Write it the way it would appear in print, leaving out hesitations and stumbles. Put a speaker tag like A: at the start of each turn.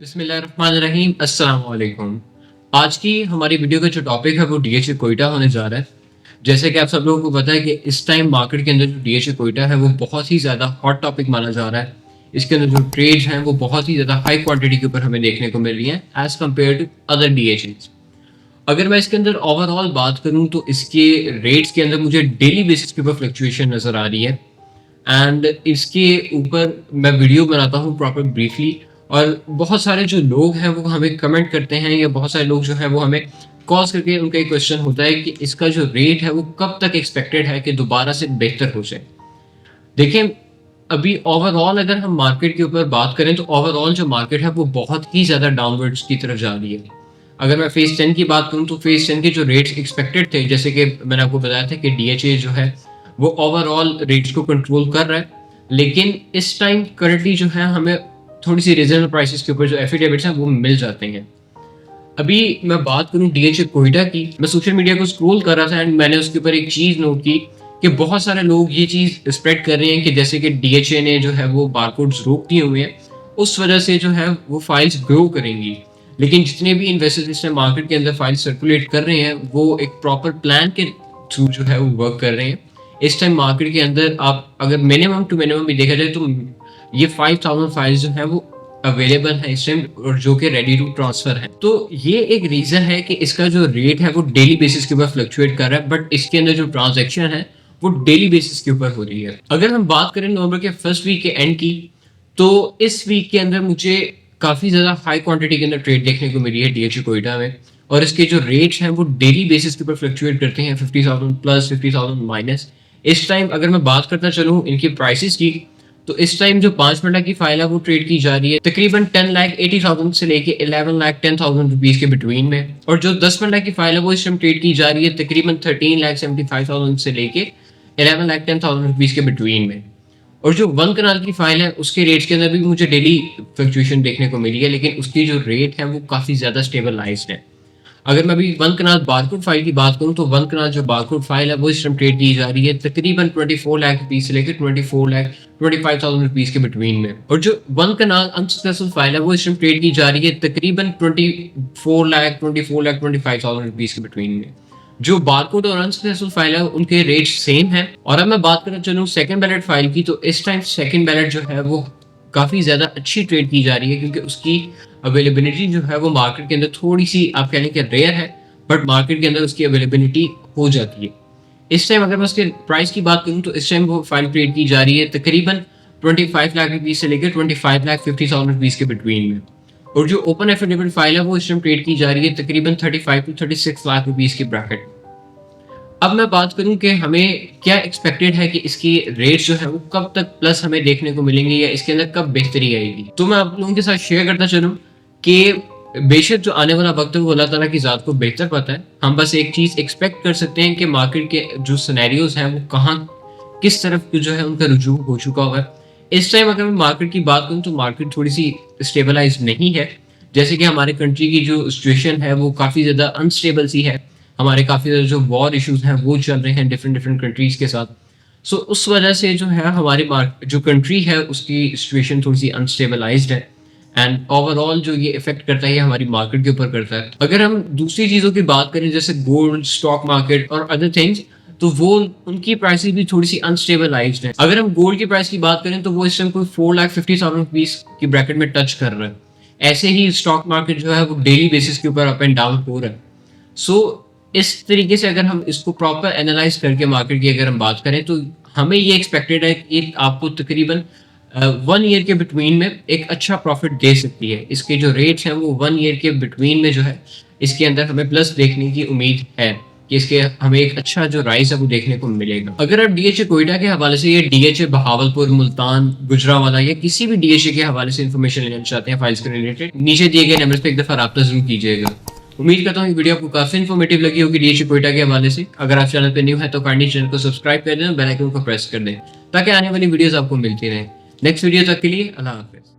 A: बिस्मिल्लाहिर्रहमानिर्रहीम अस्सलाम वालेकुम। आज की हमारी वीडियो का जो टॉपिक है वो डीएचए कोयटा होने जा रहा है। जैसे कि आप सब लोगों को पता है कि इस टाइम मार्केट के अंदर जो डीएचए कोयटा है वो बहुत ही ज़्यादा हॉट टॉपिक माना जा रहा है। इसके अंदर जो ट्रेड्स हैं वो बहुत ही ज़्यादा हाई क्वांटिटी के ऊपर हमें देखने को मिल रही हैं as compared to other DHS. अगर मैं इसके अंदर ओवरऑल बात करूँ तो इसके रेट्स के अंदर मुझे डेली बेसिस के ऊपर फ्लक्चुएशन नज़र आ रही है। एंड इसके ऊपर मैं वीडियो बनाता हूँ प्रॉपर ब्रीफली, और बहुत सारे जो लोग हैं वो हमें कमेंट करते हैं, या बहुत सारे लोग जो हैं वो हमें कॉल करके उनका एक क्वेश्चन होता है कि इसका जो रेट है वो कब तक एक्सपेक्टेड है कि दोबारा से बेहतर हो जाए। देखिए, अभी ओवरऑल अगर हम मार्केट के ऊपर बात करें तो ओवरऑल जो मार्केट है वो बहुत ही ज़्यादा डाउनवर्ड्स की तरफ जा रही है। अगर मैं फेज 10 की बात करूं तो फेज 10 के जो रेट्स एक्सपेक्टेड थे, जैसे कि मैंने आपको बताया था कि डीएचए जो है वो ओवरऑल रेट्स को कंट्रोल कर रहा है, लेकिन इस टाइम करंटली जो है हमें थोड़ी सी रीजनेबल प्राइसेस के ऊपर जो एफिडेविट्स हैं वो मिल जाते हैं। अभी मैं बात करूं डीएचए कोयटा की, मैं सोशल मीडिया को स्क्रॉल कर रहा था एंड मैंने उसके ऊपर एक चीज़ नोट की कि बहुत सारे लोग ये चीज़ स्प्रेड कर रहे हैं कि जैसे कि डीएचए ने जो है वो बारकोड्स रोक दिए हुए हैं, उस वजह से जो है वो फाइल्स ग्रो करेंगी। लेकिन जितने भी इन्वेस्टर्स इस टाइम मार्केट के अंदर फाइल सर्कुलेट कर रहे हैं वो एक प्रॉपर प्लान के थ्रू जो है वो वर्क कर रहे हैं। इस टाइम मार्केट के अंदर आप अगर मिनिमम टू मिनिमम भी देखा जाए तो ये 5000 फाइल्स जो है वो अवेलेबल है इस टाइम, और जो कि रेडी टू ट्रांसफर है। तो ये एक रीजन है कि इसका जो रेट है वो डेली बेसिस के ऊपर फ्लक्चुएट कर रहा है, बट इसके अंदर जो ट्रांजेक्शन है वो डेली बेसिस के ऊपर हो रही है। अगर हम बात करें नवंबर के फर्स्ट वीक के एंड की, तो इस वीक के अंदर मुझे काफ़ी ज़्यादा हाई क्वांटिटी के अंदर ट्रेड देखने को मिली है डीएचए कोयटा में, और इसके जो रेट्स हैं वो डेली बेसिस के ऊपर फ्लक्चुएट करते हैं 50,000 प्लस 50,000 माइनस। इस टाइम अगर मैं बात करता चलूँ इनकी प्राइसेस की, तो इस टाइम जो 5 मिनट की फाइल है वो ट्रेड की जा रही है तकरीबन 10,80,000 से लेके 11,10,000 रुपीज़ के बिटवीन में, और जो 10 मिनट की फाइल है वो इस टाइम ट्रेड की जा रही है तकरीबन 13,75,000 से लेके 11,10,000 रुपीज़ के बिटवीन में। और जो 1 कनाल की फाइल है उसके रेट्स के अंदर भी मुझे डेली फ्लक्चुएशन देखने को मिली है, लेकिन उसकी जो रेट है वो काफ़ी ज़्यादा स्टेबलाइज्ड है। अगर मैं अभी 1 कनाल बारकोड फाइल की बात करूं तो 1 कनाल जो बारकोड फाइल है वो इस टाइम ट्रेड की जा रही है तकरीबन 24 लाख रुपीज़ से लेकर 24,25,000 रुपीज़ के बिटवीन में, और जो 1 कनाल अनसक्सेसफुल फाइल है वो इस टाइम ट्रेड की जा रही है तकरीबन 24,25,000 रुपीज़ के बिटवीन में। जो बारकोड और अनसक्सेसफुल फाइल है उनके रेट सेम है। और अब मैं बात करना चलूँ सेकंड बैलेट फाइल की, तो इस टाइम सेकंड बैलेट जो है वो काफ़ी ज़्यादा अच्छी ट्रेड की जा रही है, क्योंकि उसकी अवेलेबिलिटी जो है वो मार्केट के अंदर थोड़ी सी आप कह लें कि रेयर है, बट मार्केट के अंदर उसकी अवेलेबिलिटी हो जाती है। इस टाइम अगर मैं उसके प्राइस की बात करूँ तो इस टाइम वो फाइल ट्रेड की जा रही है तकरीबन 25 लाख रुपीज़ से लेकर 25,50,000 रुपीज़ के बिटवीन में, और जो ओपन एफिडेविट फाइल है वो इस टाइम ट्रेड की जा रही है तकरीबन 35 टू 36 लाख रुपीज़ के ब्रैकेट। अब मैं बात करूं कि हमें क्या एक्सपेक्टेड है कि इसकी रेट्स जो है वो कब तक प्लस हमें देखने को मिलेंगे, या इसके अंदर कब बेहतरी आएगी। तो मैं आप लोगों के साथ शेयर करता चलूं कि बेशक जो आने वाला वक्त है वो अल्लाह ताला की ज़ात को बेहतर पता है। हम बस एक चीज़ एक्सपेक्ट कर सकते हैं कि मार्केट के जो सिनेरियोज हैं वो कहाँ किस तरफ जो है उनका रुजू हो चुका हुआ है। इस टाइम अगर मैं मार्केट की बात करूँ तो मार्केट थोड़ी सी स्टेबलाइज नहीं है। जैसे कि हमारे कंट्री की जो सिचुएशन है वो काफ़ी ज़्यादा अनस्टेबल सी है। हमारे काफ़ी ज़्यादा जो वॉर इश्यूज हैं वो चल रहे हैं डिफरेंट कंट्रीज़ के साथ। सो उस वजह से जो है हमारी जो कंट्री है उसकी सिचुएशन थोड़ी सी अनस्टेबलाइज्ड है, एंड ओवरऑल जो ये इफेक्ट करता है हमारी मार्केट के ऊपर करता है। अगर हम दूसरी चीज़ों की बात करें जैसे गोल्ड, स्टॉक मार्केट और अदर थिंग्स, तो वो उनकी प्राइसेस भी थोड़ी सी अनस्टेबलाइज्ड है। अगर हम गोल्ड की प्राइस की बात करें तो वो इस टाइम कोई 4,50,000 रुपीज़ की ब्रैकेट में टच कर रहा है। ऐसे ही स्टॉक मार्केट जो है वो डेली बेसिस के ऊपर अप एंड डाउन हो रहा है। सो इस तरीके से अगर हम इसको प्रॉपर एनालाइज करके मार्केट की अगर हम बात करें तो हमें ये एक्सपेक्टेड है कि आपको तकरीबन 1 ईयर के बिटवीन में एक अच्छा प्रॉफिट दे सकती है। इसके जो रेट्स हैं वो 1 ईयर के बिटवीन में जो है इसके अंदर हमें प्लस देखने की उम्मीद है कि इसके हमें एक अच्छा जो राइज है वो देखने को मिलेगा। अगर आप डीएचए कोयटा के हवाले से या डीएचए बहावलपुर, मुल्तान, गुजरावाला या किसी भी डीएचए के हवाले से इन्फॉर्मेशन लेना चाहते हैं फाइल्स के रिलेटेड, नीचे दिए गए नंबर पर एक दफ़ा राब्ता जरूर कीजिएगा। उम्मीद करता हूँ वीडियो आपको काफी इन्फॉर्मेटिव लगी होगी डीएचए कोयटा के हवाले से। अगर आप चैनल पे न्यू है तो काइंडली चैनल को सब्सक्राइब कर दें, बेल आइकन को प्रेस कर दें ताकि आने वाली वीडियोस आपको मिलती रहें। नेक्स्ट वीडियो तक के लिए अल्लाह हाफिज़।